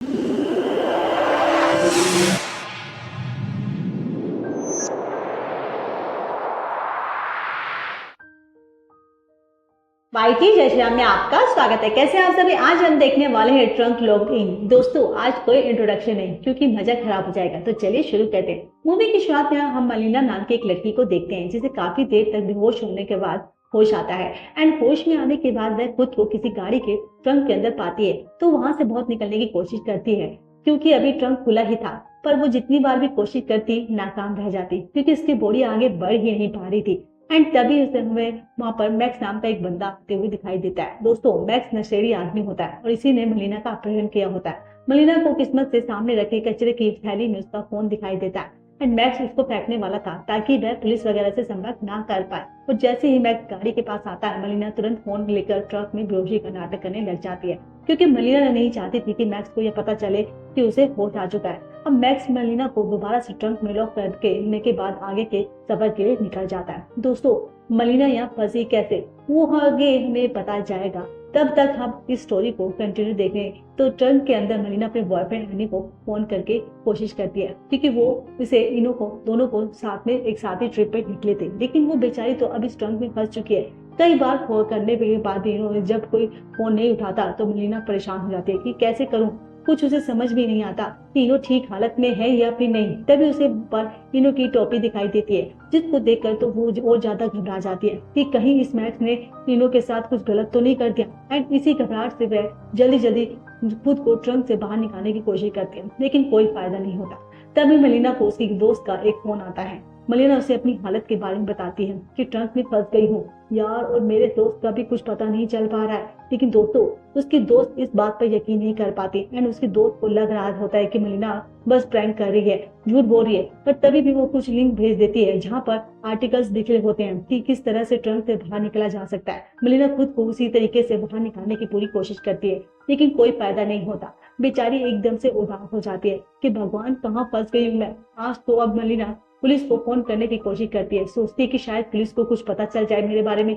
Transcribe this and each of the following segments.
YT जय श्री राम में आपका स्वागत है। कैसे हैं आप सभी। आज हम देखने वाले हैं ट्रंक लॉक्ड इन। दोस्तों आज कोई इंट्रोडक्शन नहीं क्योंकि मजा खराब हो जाएगा, तो चलिए शुरू करते हैं। मूवी की शुरुआत में हम मलिना नाम की एक लड़की को देखते हैं जिसे काफी देर तक बेहोश होने के बाद होश आता है। एंड होश में आने के बाद वह खुद को किसी गाड़ी के ट्रंक के अंदर पाती है, तो वहां से बहुत निकलने की कोशिश करती है क्योंकि अभी ट्रंक खुला ही था। पर वो जितनी बार भी कोशिश करती नाकाम रह जाती क्योंकि उसकी बॉडी आगे बढ़ ही नहीं पा रही थी। एंड तभी उसे हमें वहां पर मैक्स नाम का एक बंदा आते हुए दिखाई देता है। दोस्तों मैक्स नशेड़ी आदमी होता है और इसी ने मलिना का अपहरण किया होता है। मलिना को किस्मत से सामने रखे कचरे की थैली में उसका फोन दिखाई देता है एंड मैक्स उसको फेंकने वाला था ताकि वह पुलिस वगैरह से संपर्क ना कर पाए। और जैसे ही मैक्स गाड़ी के पास आता है, मलिना तुरंत फोन लेकर ट्रक में बेहोशी का नाटक करने लग जाती है क्योंकि मलिना नहीं चाहती थी कि मैक्स को यह पता चले कि उसे होश आ चुका है। अब मैक्स मलिना को दोबारा से ट्रंक में लॉक करने के बाद आगे के सफर के लिए निकल जाता है। दोस्तों मलिना यहाँ फंसी कैसे, वो आगे हमें पता जाएगा। तब तक हम इस स्टोरी को कंटिन्यू देखें। तो ट्रंक के अंदर मलिना अपने बॉयफ्रेंड हनी को फोन करके कोशिश करती है क्योंकि वो इसे इन्हों को दोनों को साथ में एक साथ ही ट्रिप पे निकले थे, लेकिन वो बेचारी तो अब इस ट्रंक में फंस चुकी है। कई बार फोन करने के बाद भी इन्होंने जब कोई फोन नहीं उठाता तो मलिना परेशान हो जाती है कि कैसे करूं। कुछ उसे समझ भी नहीं आता कि इनो ठीक हालत में है या फिर नहीं। तभी उसे पर इनो की टोपी दिखाई देती है जिसको देखकर तो वो और ज्यादा घबरा जाती है कि कहीं इस मैक्स ने इनो के साथ कुछ गलत तो नहीं कर दिया। एंड इसी घबराहट से वह जल्दी जल्दी खुद को ट्रंक से बाहर निकालने की कोशिश करती है, लेकिन कोई फायदा नहीं होता। तभी मलिना को उसकी दोस्त का एक फोन आता है। मलिना उसे अपनी हालत के बारे में बताती है कि ट्रंक में फंस गई हूँ यार, और मेरे दोस्त का भी कुछ पता नहीं चल पा रहा है। लेकिन दोस्तों उसकी दोस्त इस बात पर यकीन नहीं कर पाती एंड उसकी दोस्त को लग रहा होता है कि मलिना बस प्रैंक कर रही है, झूठ बोल रही है। पर तभी भी वो कुछ लिंक भेज देती है जहाँ पर आर्टिकल्स लिखे होते हैं कि किस तरह से ट्रंक से बाहर निकला जा सकता है। मलिना खुद को उसी तरीके से बाहर निकालने की पूरी कोशिश करती है, लेकिन कोई फायदा नहीं होता। बेचारी एकदम से उदास हो जाती है कि भगवान कहाँ फंस गई हूँ मैं। आज तो अब मलिना पुलिस को फोन करने की कोशिश करती है, सोचती है कि शायद पुलिस को कुछ पता चल जाए मेरे बारे में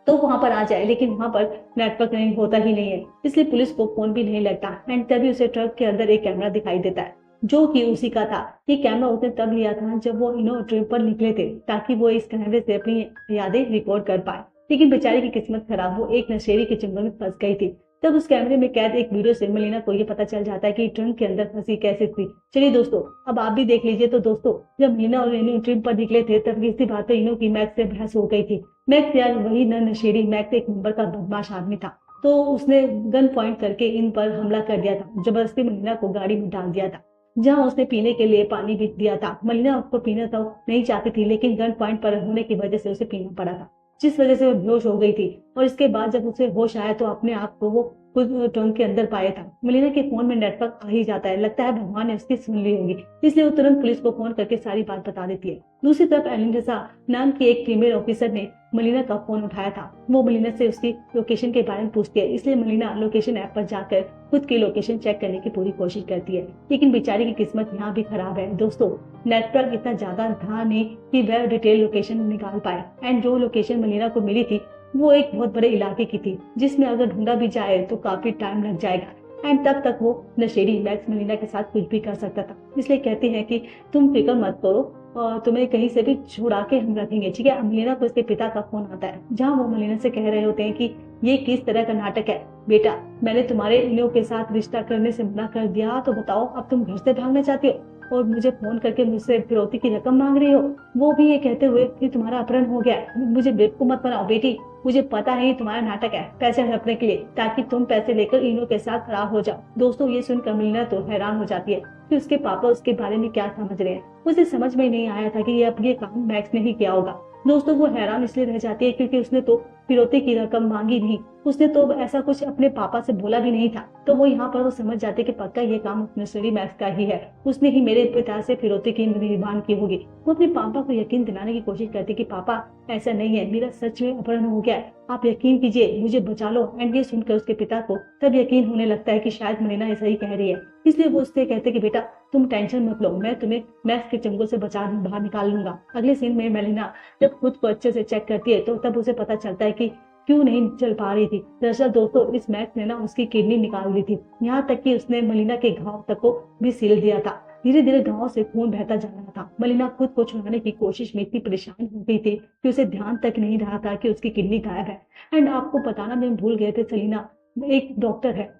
तो वहां पर आ जाए, लेकिन वहां पर नेटवर्क नहीं होता ही नहीं है, इसलिए पुलिस को फोन भी नहीं लगता। एंड तभी उसे ट्रक के अंदर एक कैमरा दिखाई देता है जो कि उसी का था। ये कैमरा उसने तब लिया था जब वो इनो ट्रिप पर निकले थे ताकि वो इस कैमरे से अपनी यादें रिकॉर्ड कर पाए। लेकिन बेचारी की किस्मत खराब, वो एक नशेड़ी के चंगुल में फंस गई थी। तब उस कैमरे में कैद एक वीडियो से मलिना को ये पता चल जाता है कि ट्रंक के अंदर फंसी कैसे थी। चलिए दोस्तों अब आप भी देख लीजिए। तो दोस्तों जब मलिना और इनो ट्रिप पर निकले थे तब इसी बात पे इनो की मैक्स से बहस हो गई थी। मैक्स यार वही नशेड़ी मैक्स एक नंबर का बदमाश आदमी था, तो उसने गन पॉइंट करके इन पर हमला कर दिया था। जबरदस्ती मलिना को गाड़ी में डाल दिया था जहाँ उसने पीने के लिए पानी भी दिया था। मलिना उसको पीना तो नहीं चाहती थी, लेकिन गन पॉइंट पर होने की वजह से उसे पीना पड़ा था, जिस वजह से वो बेहोश हो गई थी। और इसके बाद जब उसे होश आया तो अपने आप को वो खुद ट्रंक के अंदर पाया था। मलिना के फोन में नेटवर्क आ ही जाता है, लगता है भगवान ने उसकी सुन ली होगी, इसलिए वो तुरंत पुलिस को फोन करके सारी बात बता देती है। दूसरी तरफ एलिसा नाम की एक फीमेल ऑफिसर ने मलिना का फोन उठाया था। वो मलिना से उसकी लोकेशन के बारे में पूछती है, इसलिए मलिना लोकेशन ऐप पर जाकर खुद की लोकेशन चेक करने की पूरी कोशिश करती है। लेकिन बेचारी की किस्मत यहाँ भी खराब है। दोस्तों नेटवर्क इतना ज्यादा था नहीं कि वह डिटेल लोकेशन निकाल पाए। एंड जो लोकेशन मलिना को मिली थी वो एक बहुत बड़े इलाके की थी जिसमें अगर ढूंढा भी जाए तो काफी टाइम लग जाएगा। एंड तब तक वो नशेड़ी मैक्स मलिना के साथ कुछ भी कर सकता था, इसलिए कहते हैं कि तुम फिक्र मत करो और तुम्हें कहीं से भी छुड़ा के हम रखेंगे, ठीक है। मलिना को इसके पिता का फोन आता है जहाँ वो मलिना से कह रहे होते हैं कि ये किस तरह का नाटक है बेटा, मैंने तुम्हारे इनो के साथ रिश्ता करने से मना कर दिया तो बताओ अब तुम घर से भागना चाहती हो और मुझे फोन करके मुझसे फिरौती की रकम मांग रही हो, वो भी ये कहते हुए कि तुम्हारा अपहरण हो गया। मुझे बेवकूफ मत बनाओ बेटी, मुझे पता है तुम्हारा नाटक है पैसे हड़पने के लिए ताकि तुम पैसे लेकर इनो के साथ फरार हो जाओ। दोस्तों ये सुनकर मलिना तो हैरान हो जाती है कि उसके पापा उसके बारे में क्या समझ रहे हैं। उसे समझ में नहीं आया था कि ये काम मैक्स ने ही किया होगा। दोस्तों वो हैरान इसलिए रह जाती है क्योंकि उसने तो फिरौती की रकम मांगी नहीं, उसने तो ऐसा कुछ अपने पापा से बोला भी नहीं था। तो वो यहाँ पर वो समझ जाते कि पक्का ये काम नर्सरी मैक्स का ही है, उसने ही मेरे पिता से फिरौती की निर्माण की होगी। वो अपने पापा को यकीन दिलाने की कोशिश करती कि पापा ऐसा नहीं है, मेरा सच में अपहरण हो गया है, आप यकीन कीजिए, मुझे बचा लो। एंड ये सुनकर उसके पिता को तब यकीन होने लगता है कि शायद मलिना ऐसा ही कह रही है, इसलिए वो उससे कहते कि बेटा तुम टेंशन मत लो, मैं तुम्हें मैक्स के चंगुल से बाहर निकाल लूंगा। अगले सीन में मलिना जब खुद को अच्छे से चेक करती है तो तब उसे पता चलता है कि क्यों नहीं चल पा रही थी। दरअसल दोस्तों इस मैक्स ने ना उसकी किडनी निकाल दी थी, यहाँ तक कि उसने मलिना के घाव तक को भी सील दिया था। धीरे धीरे घाव से खून बहता जा रहा था। मलिना खुद को छुड़ाने की कोशिश में इतनी परेशान हो गई थी कि उसे ध्यान तक नहीं रहा था कि उसकी किडनी गायब है। एंड आपको बताना मैं भूल गए थे, सेलिना एक डॉक्टर है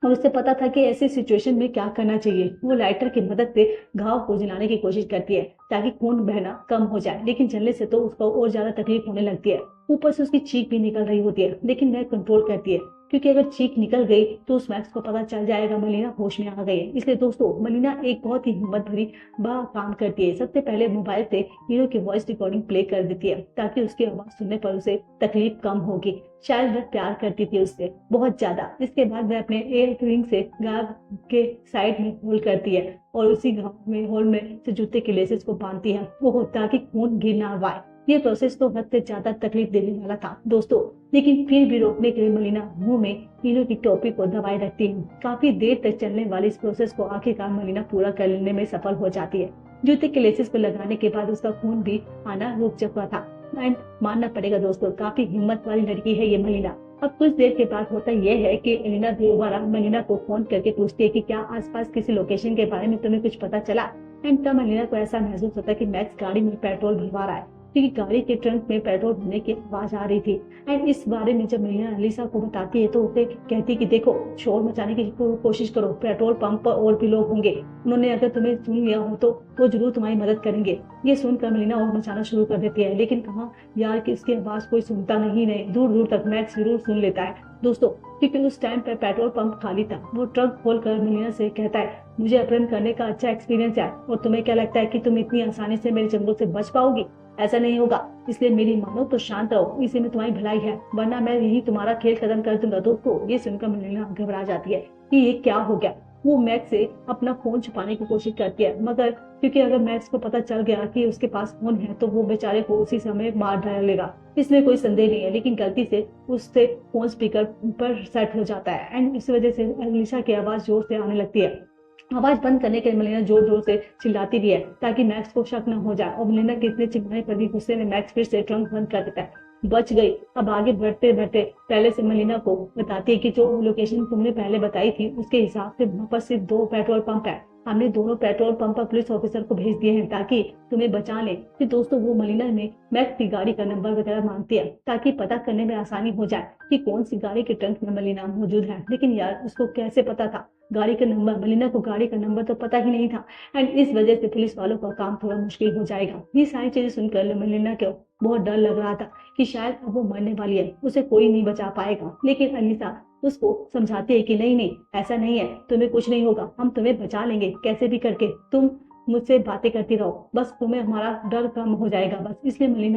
और उसे पता था कि ऐसी सिचुएशन में क्या करना चाहिए। वो लाइटर की मदद से घाव को जलाने की कोशिश करती है ताकि खून बहना कम हो जाए, लेकिन जलने से तो उसको और ज्यादा तकलीफ होने लगती है। ऊपर से उसकी चीख भी निकल रही होती है, लेकिन वह कंट्रोल करती है क्योंकि अगर चीख निकल गई तो उस मैक्स को पता चल जाएगा मलिना होश में आ गई है। इसलिए दोस्तों मलिना एक बहुत ही हिम्मत भरी काम करती है। सबसे पहले मोबाइल से हीरो की वॉइस रिकॉर्डिंग प्ले कर देती है ताकि उसकी आवाज सुनने पर उसे तकलीफ कम होगी। शायद वह प्यार करती थी उससे बहुत ज्यादा। इसके बाद वह अपने एयर रिंग से गाल के साइड में होल करती है और उसी घाव में होल में से जूते के लेसेस को बांधती है वो ताकि खून गिर ना पाए। ये प्रोसेस तो हद से ज्यादा तकलीफ देने वाला था दोस्तों, लेकिन फिर भी रोकने के लिए मलिना मुंह में हीरो की टोपी को दबाए रखती है। काफी देर तक चलने वाली इस प्रोसेस को आखिरकार मलिना पूरा करने में सफल हो जाती है। जूते के लेसेस को लगाने के बाद उसका खून भी आना रुक चुका था। एंड मानना पड़ेगा दोस्तों काफी हिम्मत वाली लड़की है ये मलिना। अब कुछ देर के बाद होता यह है कि एलिना दोबारा मलिना को फोन करके पूछती है कि क्या आसपास किसी लोकेशन के बारे में तुम्हें कुछ पता चला। एंड तब मलिना को ऐसा महसूस होता है कि मैक्स गाड़ी में पेट्रोल भरवा रहा है क्योंकि गाड़ी के ट्रंक में पेट्रोल भरने की आवाज आ रही थी। एंड इस बारे में जब मलिना अलीसा को बताती है तो उसे कहती है कि देखो शोर मचाने की कोशिश करो, पेट्रोल पंप पर और भी लोग होंगे, उन्होंने अगर तुम्हें सुन लिया हो तो वो जरूर तुम्हारी मदद करेंगे। ये सुनकर मलिना और मचाना शुरू कर देती है, लेकिन कहाँ यार कि इसकी आवाज कोई सुनता नहीं दूर दूर तक मैक्स जरूर सुन लेता है दोस्तों, क्योंकि उस टाइम पर पेट्रोल पंप खाली था। वो ट्रक खोलकर मलिना से कहता है मुझे अपहरण करने का अच्छा एक्सपीरियंस है और तुम्हें क्या लगता है कि तुम इतनी आसानी से मेरे जंगलों से बच पाओगी? ऐसा नहीं होगा, इसलिए मेरी मानो तो शांत रहो, इसी में तुम्हारी भलाई है, वरना मैं यही तुम्हारा खेल खत्म कर दूंगा। दोस्तों ये सुनकर मलिना घबरा जाती है कि ये क्या हो गया। वो मैक्स से अपना फोन छुपाने की कोशिश करती है, मगर क्योंकि अगर मैक्स को पता चल गया कि उसके पास फोन है तो वो बेचारे को उसी समय मार डालेगा, इसमें कोई संदेह नहीं है। लेकिन गलती से उससे फोन स्पीकर पर सेट हो जाता है एंड इस वजह से अलीसा की आवाज जोर से आने लगती है। आवाज बंद करने के लिए मलिना जोर जोर से चिल्लाती भी है ताकि मैक्स को शक न हो जाए और मलिना के इतने चिल्लाने पर भी गुस्से में मैक्स फिर से ट्रंक बंद कर देता है। बच गई। अब आगे बढ़ते बढ़ते पहले से मलिना को बताती है कि जो लोकेशन तुमने पहले बताई थी उसके हिसाब से वहाँ पर सिर्फ 2 पेट्रोल पंप है। हमने दोनों पेट्रोल पंप पर पुलिस ऑफिसर को भेज दिए हैं ताकि तुम्हें बचा ले। फिर दोस्तों वो मलिना में मैक्स की गाड़ी का नंबर वगैरह मांगती है ताकि पता करने में आसानी हो जाए कि कौन सी गाड़ी के ट्रंक में मलिना मौजूद है। लेकिन यार उसको कैसे पता था गाड़ी का नंबर? मलिना को गाड़ी का नंबर तो पता ही नहीं था एंड इस वजह से पुलिस वालों का काम थोड़ा मुश्किल हो जाएगा। ये सारी चीजें सुनकर मलिना को बहुत डर लग रहा था कि शायद अब वो मरने वाली है, उसे कोई नहीं बचा पाएगा। लेकिन अलीसा उसको समझाती है कि नहीं नहीं ऐसा नहीं है, तुम्हें कुछ नहीं होगा, हम तुम्हें बचा लेंगे कैसे भी करके, तुम मुझसे बातें करती रहो, बस तुम्हें हमारा डर कम हो जाएगा बस। इसलिए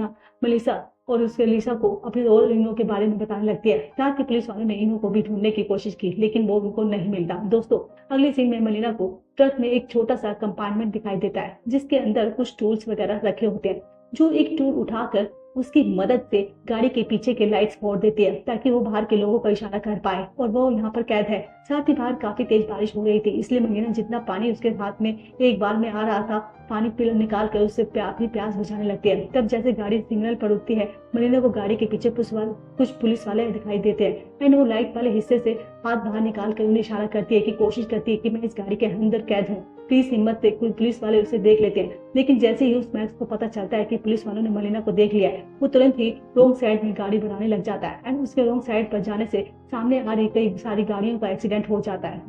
मलिसा और उसके अलीसा को अपने और इनो के बारे में बताने लगती है। साथ ही पुलिस वालों ने इनो को भी ढूंढने की कोशिश की लेकिन वो उनको नहीं मिलता। दोस्तों अगले सीन में मलिना को ट्रक में एक छोटा सा कंपार्टमेंट दिखाई देता है जिसके अंदर कुछ टूल्स वगैरह रखे होते हैं। जो एक टूल उठाकर उसकी मदद से गाड़ी के पीछे के लाइट्स फोड़ देती है ताकि वो बाहर के लोगों का इशारा कर पाए और वो यहाँ पर कैद है। साथ ही बाहर काफी तेज बारिश हो रही थी, इसलिए मलिना जितना पानी उसके हाथ में एक बार में आ रहा था पानी निकाल कर उससे अपनी प्यास बुझाने लगती है। तब जैसे गाड़ी सिग्नल पर रुकती है मलिना को गाड़ी के पीछे कुछ पुलिस वाले दिखाई देते हैं एंड वो लाइट वाले हिस्से से हाथ बाहर निकाल कर उन्हें इशारा करती है कि कोशिश करती है कि मैं इस गाड़ी के अंदर कैद हूँ, प्लीज हिम्मत से। कुछ पुलिस वाले उसे देख लेते हैं लेकिन जैसे ही उस मैक्स को पता चलता है कि पुलिस वालों ने मलिना को देख लिया है वो तुरंत ही रोंग साइड में गाड़ी बढ़ाने लग जाता है एंड उसके रोंग साइड पर जाने से सामने आ रही कई सारी गाड़ियों का एक्सीडेंट हो जाता है।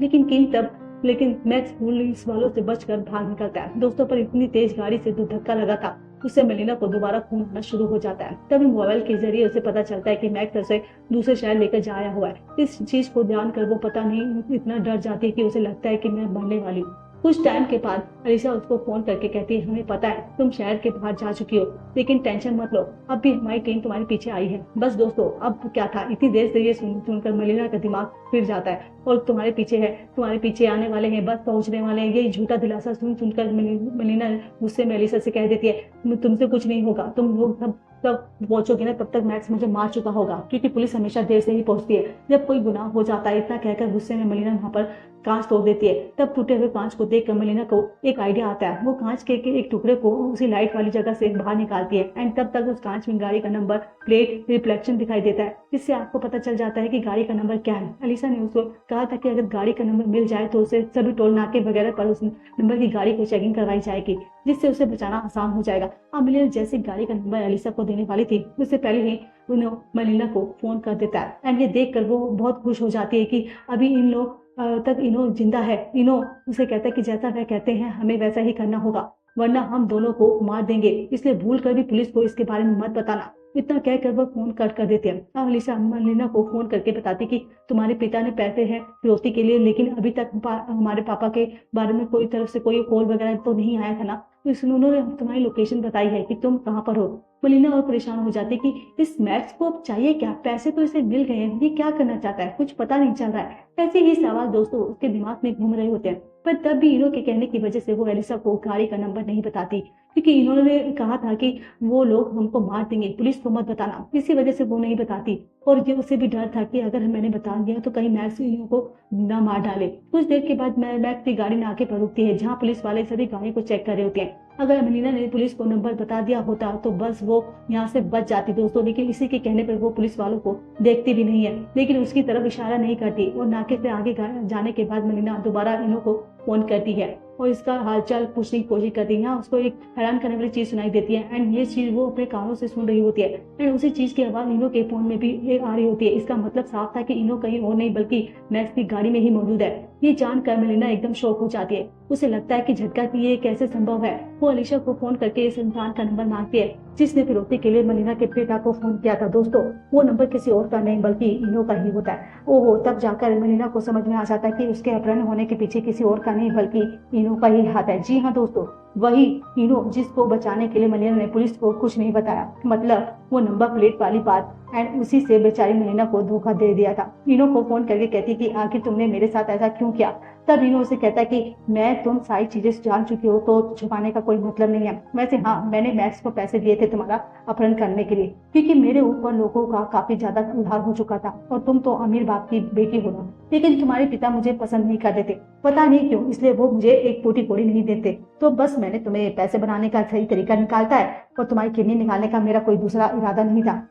लेकिन मैक्स पुलिस वालों से बचकर भाग निकलता है। दोस्तों पर इतनी तेज गाड़ी से जो धक्का लगा था उससे मलिना को दोबारा खून आना शुरू हो जाता है। तभी मोबाइल के जरिए उसे पता चलता है कि मैक्स उसे दूसरे शहर लेकर जाया हुआ है। इस चीज को ध्यान कर वो पता नहीं इतना डर जाती है कि उसे लगता है कि मैं मरने वाली हूँ। कुछ टाइम के बाद अलीसा उसको फोन करके कहती है हमें पता है तुम शहर के बाहर जा चुकी हो लेकिन टेंशन मत लो, अब भी हमारी टीम तुम्हारे पीछे आई है। बस दोस्तों अब क्या था, इतनी देर से ये सुनकर मलिना का दिमाग फिर जाता है और तुम्हारे पीछे है, तुम्हारे पीछे आने वाले हैं, बस पहुंचने वाले हैं। ये झूठा दिलासा सुनकर मलिना गुस्से में अलीसा से कह देती है तुमसे कुछ नहीं होगा, तुम लोग तब पहुंचोगे ना तब तक मैक्स मुझे मार चुका होगा, क्योंकि पुलिस हमेशा देर से ही पहुंचती है जब कोई गुनाह हो जाता है। इतना कहकर गुस्से में मलिना वहां पर कांच तोड़ देती है। तब टूटे हुए कांच को देखकर मलिना को एक आइडिया आता है। वो कांच के एक टुकड़े को उसी लाइट वाली जगह से बाहर निकालती है एंड तब तक उस कांच में गाड़ी का नंबर प्लेट रिफ्लेक्शन दिखाई देता है। इससे आपको पता चल जाता है कि गाड़ी का नंबर क्या है। अलीसा ने उसको कहा था कि अगर गाड़ी का नंबर मिल जाए तो उसे सभी टोल नाके वगैरह पर उस नंबर की गाड़ी को चेकिंग करवाई जाएगी, जिससे उसे बचाना आसान हो जाएगा। अब मलिना जैसे गाड़ी का नंबर अलीसा को देने वाली थी उससे पहले ही उन्होंने मलिना को फोन कर देता है एंड ये देखकर वो बहुत खुश हो जाती है कि अभी इन लोग तक इनो जिंदा है। इनो उसे कहता है कि जैसा वह कहते हैं हमें वैसा ही करना होगा, वरना हम दोनों को मार देंगे, इसलिए भूल कर भी पुलिस को इसके बारे में मत बताना। इतना कहकर वह फोन कट कर देते हैं। अब अलीसा मलिना को फोन करके बताती कि तुम्हारे पिता ने पैसे हैं फिरौती के लिए, लेकिन अभी तक हमारे पापा के बारे में कोई तरफ से कोई कॉल वगैरह तो नहीं आया था ना, तो उन्होंने तुम्हारी लोकेशन बताई है कि तुम कहाँ पर हो। मलिना और परेशान हो जाती कि इस मैक्स को अब चाहिए क्या, पैसे तो इसे मिल गए हैं, ये क्या करना चाहता है, कुछ पता नहीं चल रहा है। ऐसे ही सवाल दोस्तों उसके दिमाग में घूम रहे होते हैं। पर तब भी इनो के कहने की वजह से वो अलीसा को गाड़ी का नंबर नहीं बताती, क्योंकि इन्होंने कहा था कि वो लोग हमको मार देंगे, पुलिस को मत बताना, इसी वजह से वो नहीं बताती। और ये उसे भी डर था कि अगर मैंने बता दिया तो कहीं मैक्स इनो को ना मार डाले। कुछ देर के बाद मैक्स की गाड़ी नाके पर रुकती है, जहाँ पुलिस वाले सभी गाड़ी को चेक कर रहे होते हैं। अगर मलिना ने पुलिस को नंबर बता दिया होता तो बस वो यहाँ से बच जाती दोस्तों, लेकिन इसी के कहने पर वो पुलिस वालों को देखती भी नहीं है, लेकिन उसकी तरफ इशारा नहीं करती। और नाके से आगे जाने के बाद मलिना दोबारा इनो को फोन करती है और इसका हालचाल पूछने की कोशिश करती है। यहाँ उसको एक हैरान करने वाली चीज सुनाई देती है एंड ये चीज वो अपने कानों से सुन रही होती है एंड उसी चीज की आवाज इनो के फोन में भी आ रही होती है। इसका मतलब साफ था कि इनो कहीं और नहीं बल्कि मैक्स की गाड़ी में ही मौजूद है। ये जानकर मलिना एकदम शॉक हो जाती है। उसे लगता है कि झटका की ये कैसे संभव है। वो अलीशा को फोन करके इस इंसान का नंबर मांगती है जिसने फिरौती के लिए मलिना के पिता को फोन किया था। दोस्तों वो नंबर किसी और का नहीं बल्कि इनो का ही होता है। ओहो, तब जाकर मलिना को समझ में आ जाता है कि उसके अपहरण होने के पीछे किसी और का नहीं बल्कि इनो का ही हाथ है। जी हाँ दोस्तों, वही इनो जिसको बचाने के लिए मलिना ने पुलिस को कुछ नहीं बताया, मतलब वो नंबर प्लेट वाली बात, एंड उसी से बेचारी मलिना को धोखा दे दिया था। इनो को फोन करके कहती कि आखिर तुमने मेरे साथ ऐसा क्यों किया। तब इनो उसे कहता है कि मैं तुम सारी चीजें जान चुकी हो तो छुपाने का कोई मतलब नहीं है। वैसे हाँ, मैंने मैक्स को पैसे दिए थे तुम्हारा अपहरण करने के लिए, क्योंकि मेरे ऊपर लोगों का काफी ज्यादा उधार हो चुका था और तुम तो अमीर बाप की बेटी हो ना, लेकिन तुम्हारे पिता मुझे पसंद नहीं कर देते, पता नहीं क्यों, इसलिए वो मुझे एक टूटी कोड़ी नहीं देते। तो बस मैंने तुम्हें पैसे बनाने का सही तरीका निकालता है और तुम्हारी किडनी निकालने का मेरा कोई दूसरा इरादा नहीं था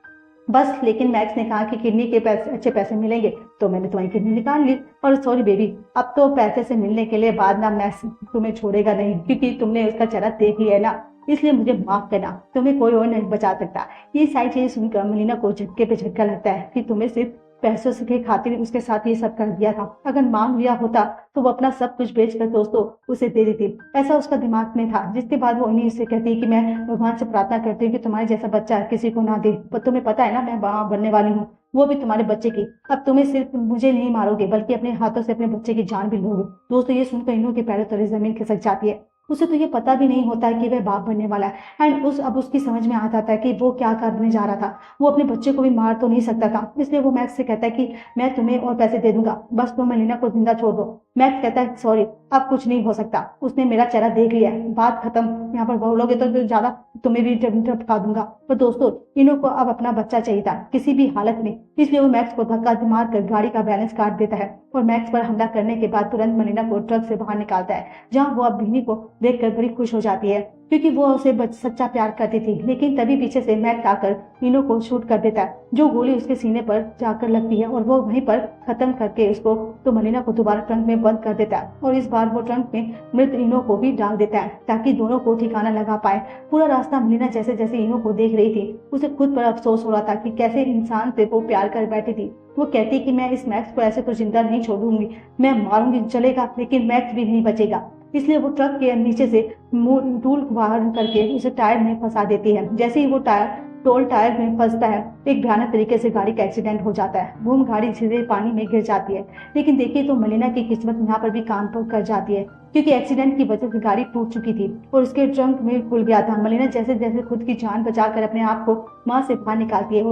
बस। लेकिन मैक्स ने कहा कि किडनी के पैसे अच्छे पैसे मिलेंगे तो मैंने तुम्हारी किडनी निकाल ली। और सॉरी बेबी, अब तो पैसे से मिलने के लिए बाद ना मैक्स तुम्हें छोड़ेगा नहीं, क्योंकि तुमने उसका चेहरा देख लिया है ना, इसलिए मुझे माफ करना, तुम्हें कोई और नहीं बचा सकता। ये सारी चीजें सुनकर मलिना को झटके पे झटका लगता है कि तुम्हें सिर्फ पैसों के खातिर उसके साथ ये सब कर दिया था। अगर मांग लिया होता तो वो अपना सब कुछ बेचकर दोस्तों उसे दे देती, ऐसा उसका दिमाग में था। जिसके बाद वो उन्हीं से कहती है कि मैं भगवान से प्रार्थना करती हूँ कि तुम्हारे जैसा बच्चा किसी को ना दे, पर तुम्हें पता है ना मैं मां बनने वाली हूँ, वो भी तुम्हारे बच्चे की। अब तुम्हें सिर्फ मुझे नहीं मारोगे बल्कि अपने हाथों से अपने बच्चे की जान भी लोगे। दोस्तों ये सुनकर इन्हों के पैरों तले जमीन खिसक जाती है। उसे तो ये पता भी नहीं होता है कि वह बाप बनने वाला है एंड अब उसकी समझ में आ जाता है कि वो क्या करने जा रहा था। वो अपने बच्चे को भी मार तो नहीं सकता था, इसलिए वो मैक्स से कहता है कि मैं तुम्हें और पैसे दे दूंगा, बस तुम मलिना को जिंदा छोड़ दो। मैक्स कहता है सॉरी, अब कुछ नहीं हो सकता, उसने मेरा चेहरा देख लिया, बात खत्म, यहाँ पर बोलोगे तो ज्यादा तुम्हें भी टपका दूंगा। पर दोस्तों इनो को अब अपना बच्चा चाहिए था किसी भी हालत में, इसलिए वो मैक्स को धक्का मार कर गाड़ी का बैलेंस काट देता है और मैक्स पर हमला करने के बाद तुरंत मलिना को ट्रक से बाहर निकालता है, जहाँ वो अब बिन्नी को देखकर बड़ी खुश हो जाती है क्योंकि वो उसे सच्चा प्यार करती थी। लेकिन तभी पीछे से मैक्स आकर इनो को शूट कर देता है, जो गोली उसके सीने पर जाकर लगती है और वो वहीं पर खत्म करके उसको तो मलिना को दोबारा ट्रंक में बंद कर देता है और इस बार वो ट्रंक में मृत इनो को भी डाल देता है ताकि दोनों को ठिकाना लगा पाए। पूरा रास्ता मलिना जैसे जैसे इनो को देख रही थी उसे खुद पर अफसोस हो रहा था कि कैसे इंसान से वो प्यार कर बैठी थी। वो कहती कि मैं इस मैक्स को ऐसे तो जिंदा नहीं छोड़ूंगी, मैं मारूंगी चलेगा लेकिन मैक्स भी नहीं बचेगा। इसलिए वो ट्रक के नीचे से टूल बाहर करके उसे टायर में फंसा देती है। जैसे ही वो टोल टायर में फंसता है एक भयानक तरीके से गाड़ी का एक्सीडेंट हो जाता है। बूम गाड़ी सीधे पानी में गिर जाती है। लेकिन देखिए तो मलिना की किस्मत यहाँ पर भी काम पर कर जाती है क्योंकि एक्सीडेंट की वजह से गाड़ी टूट चुकी थी और उसके ट्रंक में खुल गया था। मलिना जैसे जैसे खुद की जान बचाकर अपने आप को मां से बाहर निकालती है